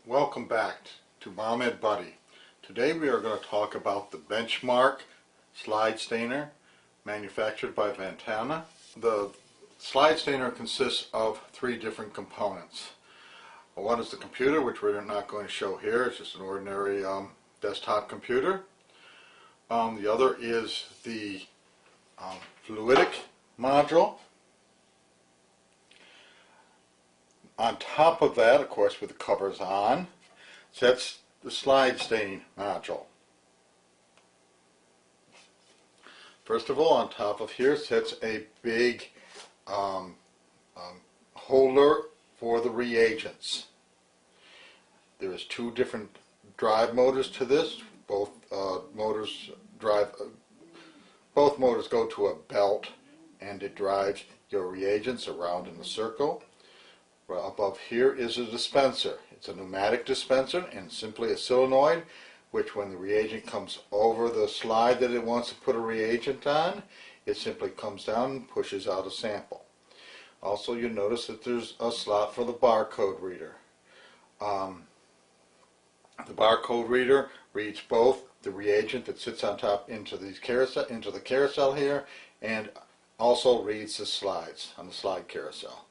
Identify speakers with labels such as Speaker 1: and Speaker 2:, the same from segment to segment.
Speaker 1: Welcome back to Mom and Buddy. Today we are going to talk about the Benchmark slide stainer manufactured by Ventana. The slide stainer consists of three different components. One is the computer, which we're not going to show here. It's just an ordinary desktop computer. The other is the fluidic module. On top of that, of course, with the covers on, sits the slide staining module. First of all, on top of here sits a big holder for the reagents. There is two different drive motors to this. Both motors go to a belt, and it drives your reagents around in a circle. Well, above here is a dispenser. It's a pneumatic dispenser and simply a solenoid, which when the reagent comes over the slide that it wants to put a reagent on, it simply comes down and pushes out a sample. Also, you'll notice that there's a slot for the barcode reader. The barcode reader reads both the reagent that sits on top into the carousel here, and also reads the slides on the slide carousel.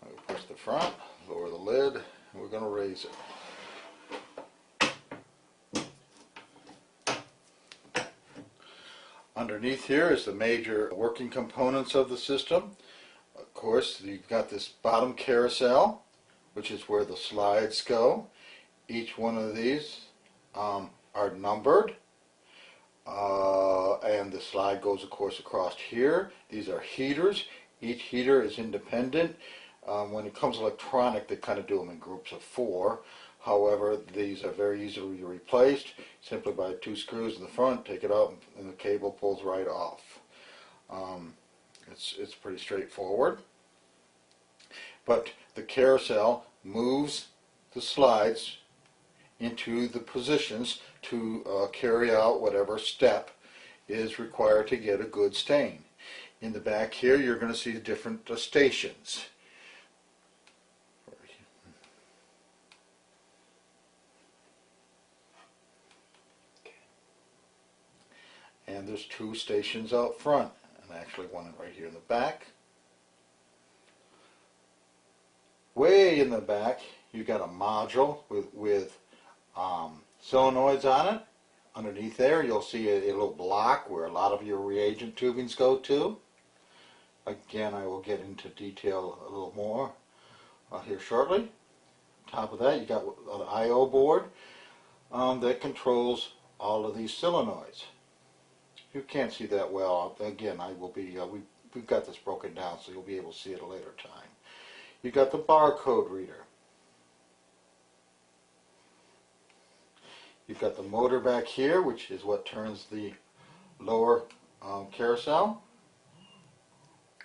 Speaker 1: We push the front, lower the lid, and we're going to raise it. Underneath here is the major working components of the system. Of course, you've got this bottom carousel, which is where the slides go. Each one of these are numbered, and the slide goes, of course, across here. These are heaters. Each heater is independent. When it comes electronic, they kind of do them in groups of 4. However, these are very easily replaced simply by 2 screws in the front. Take it out, and the cable pulls right off. It's pretty straightforward. But the carousel moves the slides into the positions to carry out whatever step is required to get a good stain. In the back here, you're going to see the different stations. And there's 2 stations out front, and actually one right here in the back. Way in the back, you got a module with solenoids on it. Underneath there, you'll see a little block where a lot of your reagent tubings go to. Again, I will get into detail a little more here shortly. On top of that, you got an I/O board that controls all of these solenoids. You can't see that well. Again, we've got this broken down, so you'll be able to see it at a later time. You've got the barcode reader. You've got the motor back here, which is what turns the lower carousel.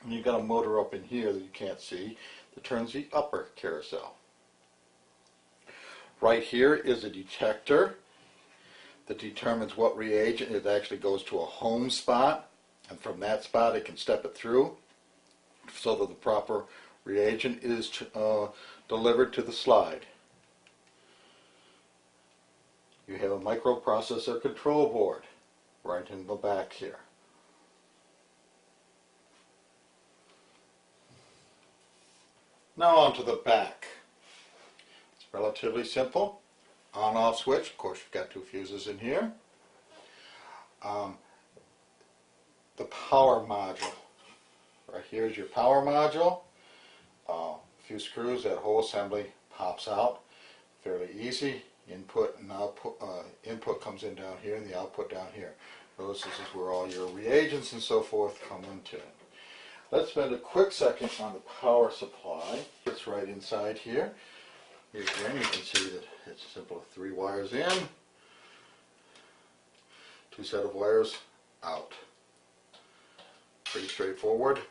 Speaker 1: And you've got a motor up in here that you can't see that turns the upper carousel. Right here is a detector that determines what reagent. It actually goes to a home spot, and from that spot it can step it through so that the proper reagent is delivered to the slide. You have a microprocessor control board right in the back here. Now on to the back. It's relatively simple. On-off switch. Of course, you've got 2 fuses in here. The power module. Right here is your power module. A few screws, that whole assembly pops out. Fairly easy. Input and output. Input comes in down here, and the output down here. Notice this is where all your reagents and so forth come into it. Let's spend a quick second on the power supply. It's right inside here. Here again, you can see that it's simple. 3 wires in, 2 set of wires out. Pretty straightforward.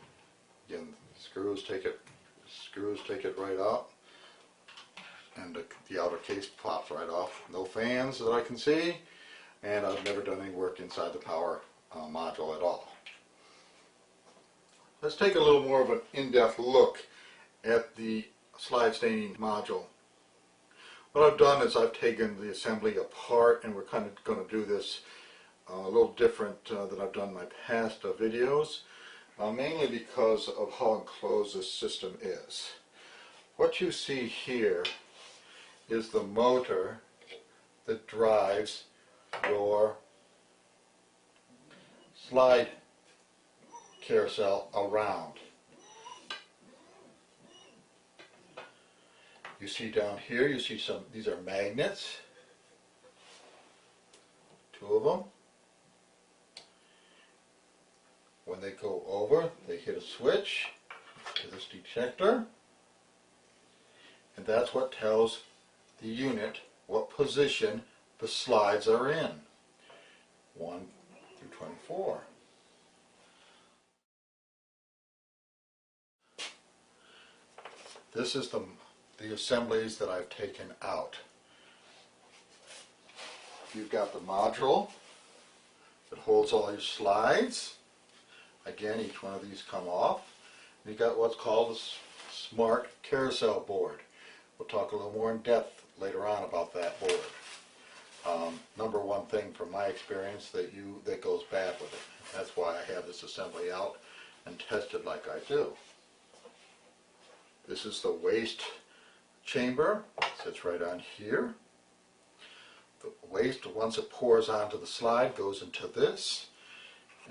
Speaker 1: Again, screws take it right out, and the outer case pops right off. No fans that I can see, and I've never done any work inside the power module at all. Let's take a little more of an in-depth look at the slide staining module. What I've done is I've taken the assembly apart, and we're kind of going to do this a little different than I've done in my past videos, mainly because of how enclosed this system is. What you see here is the motor that drives your slide carousel around. You see down here, you see these are magnets, 2 of them. When they go over, they hit a switch to this detector, and that's what tells the unit what position the slides are in, 1 through 24. This is the assemblies that I've taken out. You've got the module that holds all your slides. Again, each one of these come off. You've got what's called a smart carousel board. We'll talk a little more in depth later on about that board. Number one thing from my experience that goes bad with it. That's why I have this assembly out and tested like I do. This is the waste chamber. It sits right on here. The waste, once it pours onto the slide, goes into this,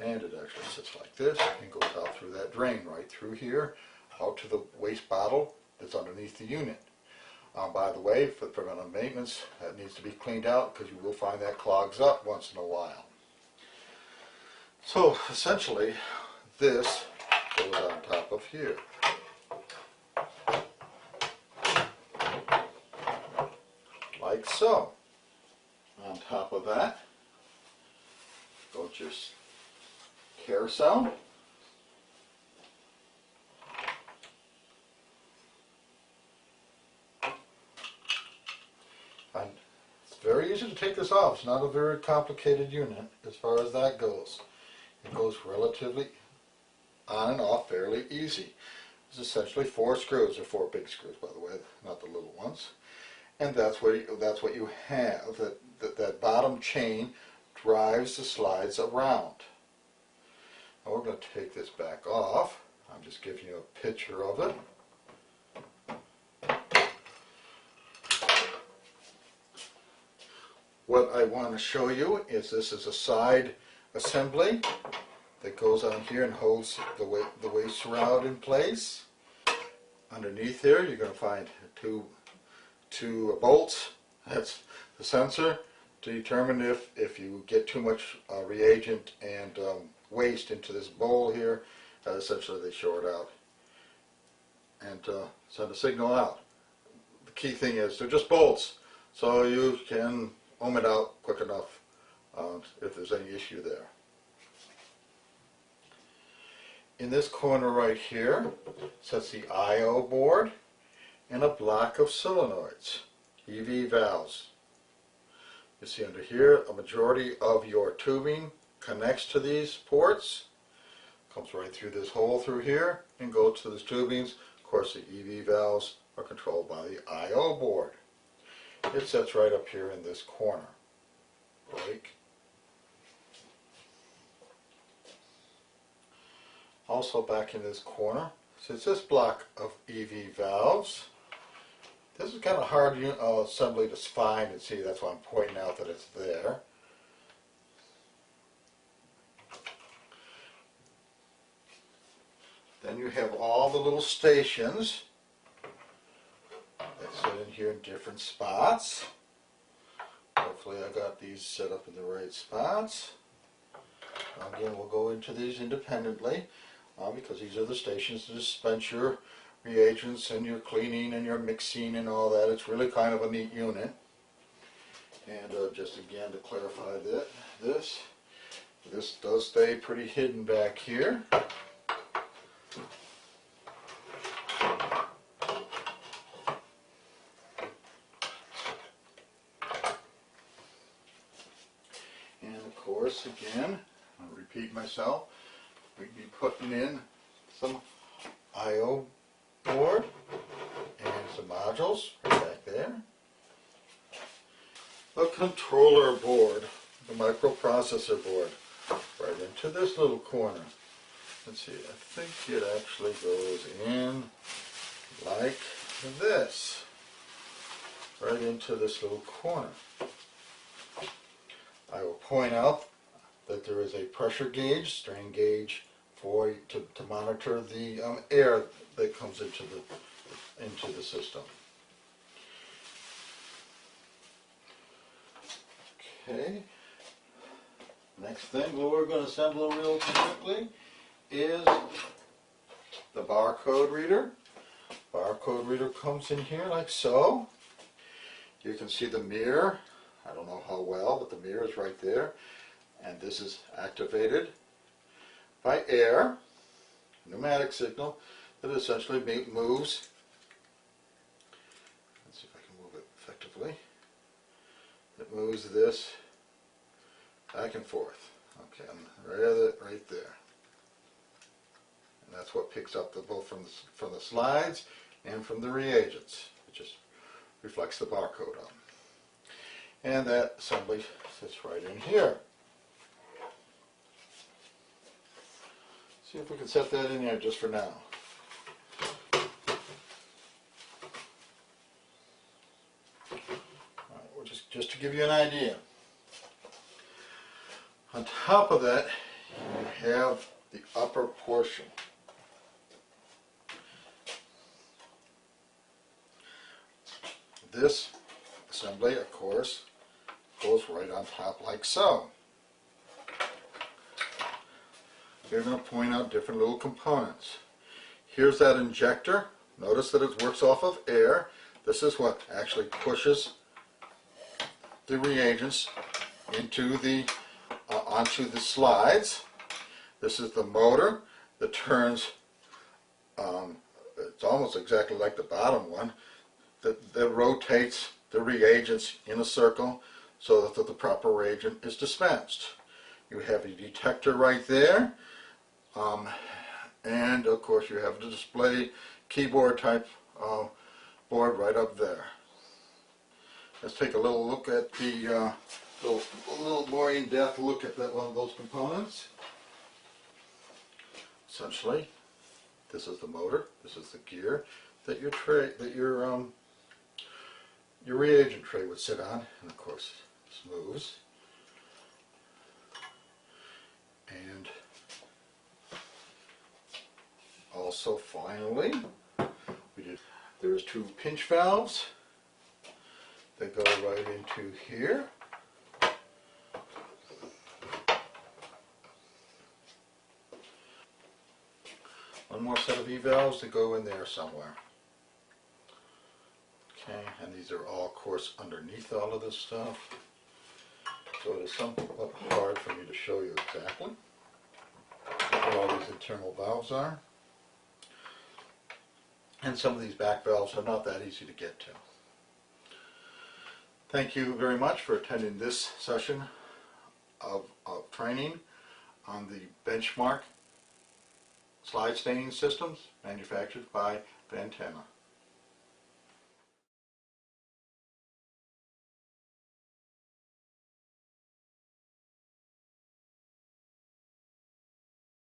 Speaker 1: and it actually sits like this and goes out through that drain right through here, out to the waste bottle that's underneath the unit. By the way, for preventive maintenance, that needs to be cleaned out because you will find that clogs up once in a while. So essentially, this goes on top of here. Like so. On top of that goes your carousel. And it's very easy to take this off. It's not a very complicated unit as far as that goes. It goes relatively on and off fairly easy. It's essentially 4 screws. They're 4 big screws, by the way, not the little ones. And that's what you have. That bottom chain drives the slides around. Now we're going to take this back off. I'm just giving you a picture of it. What I want to show you is this is a side assembly that goes on here and holds the waste shroud in place. Underneath there you're going to find two bolts. That's the sensor to determine if you get too much reagent and waste into this bowl here, essentially they short out and send a signal out. The key thing is they're just bolts, so you can ohm it out quick enough if there's any issue there. In this corner right here sits the I/O board and a block of solenoids, EV valves. You see under here a majority of your tubing connects to these ports, comes right through this hole through here and goes to these tubings. Of course the EV valves are controlled by the I/O board. It sits right up here in this corner. Break. Also back in this corner sits this block of EV valves. This is kind of hard assembly to find and see, that's why I'm pointing out that it's there. Then you have all the little stations that sit in here in different spots. Hopefully I got these set up in the right spots. Again, we'll go into these independently because these are the stations to dispense your reagents and your cleaning and your mixing and all that. It's really kind of a neat unit. And just again to clarify this does stay pretty hidden back here. And of course, again, I'll repeat myself, we'd be putting in some I/O board and some modules right back there. controller board, the microprocessor board, right into this little corner. Let's see, I think it actually goes in like this, right into this little corner. I will point out that there is a pressure gauge, strain gauge, to monitor the air that comes into the system. Okay. Next thing we're going to assemble real quickly is the barcode reader. Barcode reader comes in here like so. You can see the mirror. I don't know how well, but the mirror is right there. And this is activated by air, pneumatic signal that essentially moves. Let's see if I can move it effectively. It moves this back and forth. Okay, right there. And that's what picks up both from the slides and from the reagents. It just reflects the barcode on. And that assembly sits right in here. See if we can set that in there just for now. All right, well, just to give you an idea. On top of that, you have the upper portion. This assembly, of course, goes right on top like so. We're going to point out different little components. Here's that injector. Notice that it works off of air. This is what actually pushes the reagents into onto the slides. This is the motor that turns, it's almost exactly like the bottom one, that rotates the reagents in a circle so that the proper reagent is dispensed. You have a detector right there. And of course you have the display keyboard type board right up there. Let's take a little look at a little more in-depth look at one of those components. Essentially, this is the motor, this is the gear that your reagent tray would sit on, and of course this moves. And also, finally, there's two pinch valves that go right into here. One more set of E-valves that go in there somewhere. Okay, and these are all, of course, underneath all of this stuff. So it is somewhat hard for me to show you exactly what all these internal valves are. And some of these back valves are not that easy to get to. Thank you very much for attending this session of training on the benchmark slide staining systems manufactured by Ventana.